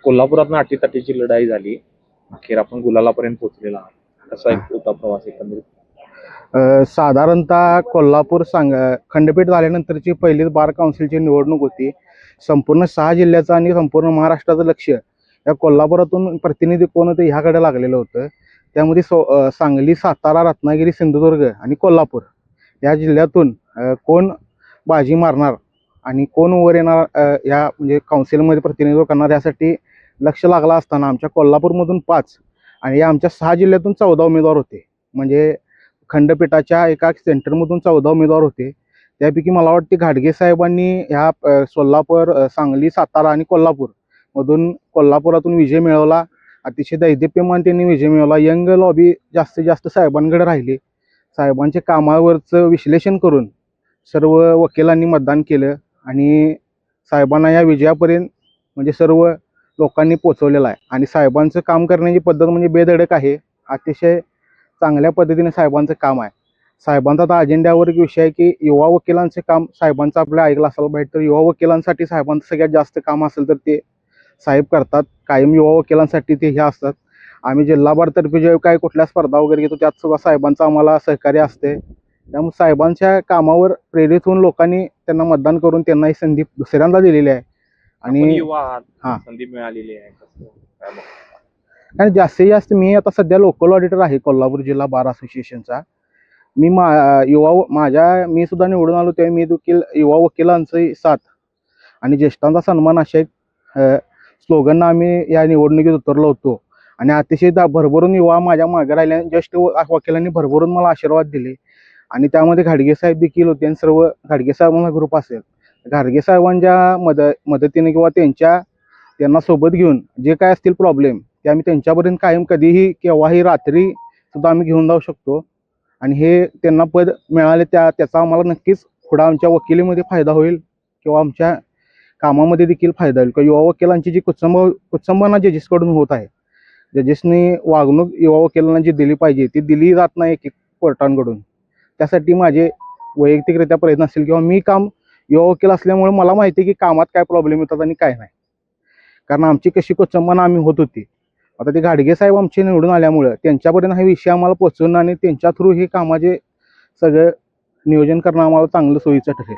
कोल्हापुरात अटीतटीची लढाई झाली. अखेर आपण गुलालापर्यंत पोहोचलेला आहात. कसा एक होता प्रवास एकंदरीत? साधारणतः कोल्हापूर खंडपीठ झाल्यानंतरची पहिलीच बार काउन्सिलची निवडणूक होती. संपूर्ण 6 जिल्ह्याचं आणि संपूर्ण महाराष्ट्राचं लक्ष या कोल्हापुरातून प्रतिनिधी कोण होते ह्याकडे लागलेलं होतं. त्यामध्ये सांगली, सातारा, रत्नागिरी, सिंधुदुर्ग आणि कोल्हापूर या जिल्ह्यातून कोण बाजी मारणार आणि कोण वर येणार या म्हणजे काउन्सिलमध्ये प्रतिनिधित्व करणार यासाठी लक्ष लागला असताना आमच्या कोल्हापूरमधून 5 आणि या आमच्या 6 जिल्ह्यातून 14 उमेदवार होते. म्हणजे खंडपीठाच्या एका सेंटरमधून 14 उमेदवार होते. त्यापैकी मला वाटते घाडगे साहेबांनी ह्या सोलापूर, सांगली, सातारा आणि कोल्हापूरमधून कोल्हापुरातून विजय मिळवला. अतिशय दैदिप्यमान त्यांनी विजय मिळवला. यंग लॉबी जास्तीत जास्त साहेबांकडे राहिली. साहेबांच्या कामावरचं विश्लेषण करून सर्व वकिलांनी मतदान केलं आणि साहेबांना या विजयापर्यंत म्हणजे सर्व लोकांनी पोचवलेलं आहे. आणि साहेबांचं काम करण्याची पद्धत म्हणजे बेधडक आहे. अतिशय चांगल्या पद्धतीने साहेबांचं काम आहे. साहेबांचा आता अजेंड्यावर एक विषय आहे की युवा वकिलांचे काम साहेबांचं आपल्या ऐकलं असायला पाहिजे. तर युवा वकिलांसाठी साहेबांचं सगळ्यात जास्त काम असेल तर ते साहेब करतात. कायम युवा वकिलांसाठी ते हे असतात. आम्ही जिल्हाभरतर्फे जे काही कुठल्या स्पर्धा वगैरे घेतो त्यात सुद्धा साहेबांचं आम्हाला सहकार्य असते. त्यामुळे साहेबांच्या कामावर प्रेरित होऊन लोकांनी त्यांना मतदान करून त्यांना ही संधी दुसऱ्यांदा दिलेली आहे. आणि संधी मिळालेली आहे. आणि जास्तीत जास्त मी आता सध्या लोकल ऑडिटर आहे कोल्हापूर जिल्हा बार असोसिएशनचा. मी सुद्धा निवडून आलो तेव्हा मी देखील युवा वकिलांची साथ आणि ज्येष्ठांचा सन्मान अशा एक स्लोगननं आम्ही या निवडणुकीत उतरलो होतो. आणि अतिशय भरभरून युवा माझ्या मागे राहिल्या. ज्येष्ठ वकिलांनी भरभरून मला आशीर्वाद दिले आणि त्यामध्ये घाडगे साहेब देखील होते. आणि सर्व घाडगे साहेबांचा ग्रुप असेल, घाडगे साहेबांच्या मदतीने किंवा त्यांना सोबत घेऊन जे काय असतील प्रॉब्लेम ते आम्ही त्यांच्यापर्यंत कायम कधीही केव्हाही रात्री सुद्धा आम्ही घेऊन जाऊ शकतो. आणि हे त्यांना पद मिळाले त्याचा आम्हाला नक्कीच पुढं आमच्या वकिलीमध्ये फायदा होईल किंवा आमच्या कामामध्ये देखील फायदा होईल. किंवा युवा वकिलांची जी कुचंबना जजेसकडून होत आहे, जजेसनी वागणूक युवा वकिलांना जी दिली पाहिजे ती दिली जात नाही एक कोर्टांकडून. त्यासाठी माझे वैयक्तिकरित्या प्रयत्न असेल किंवा मी काम युवा वकील असल्यामुळे मला माहिती आहे की कामात काय प्रॉब्लेम येतात आणि काय नाही. कारण आमची कशी कुचंबना आम्ही होत होती. आता ते घाडगे साहेब आमचे निवडून आल्यामुळं त्यांच्यापर्यंत हा विषय आम्हाला पोहोचवणं आणि त्यांच्या थ्रू हे कामाचे सगळं नियोजन करणं आम्हाला चांगलं सोयीचं ठरेल.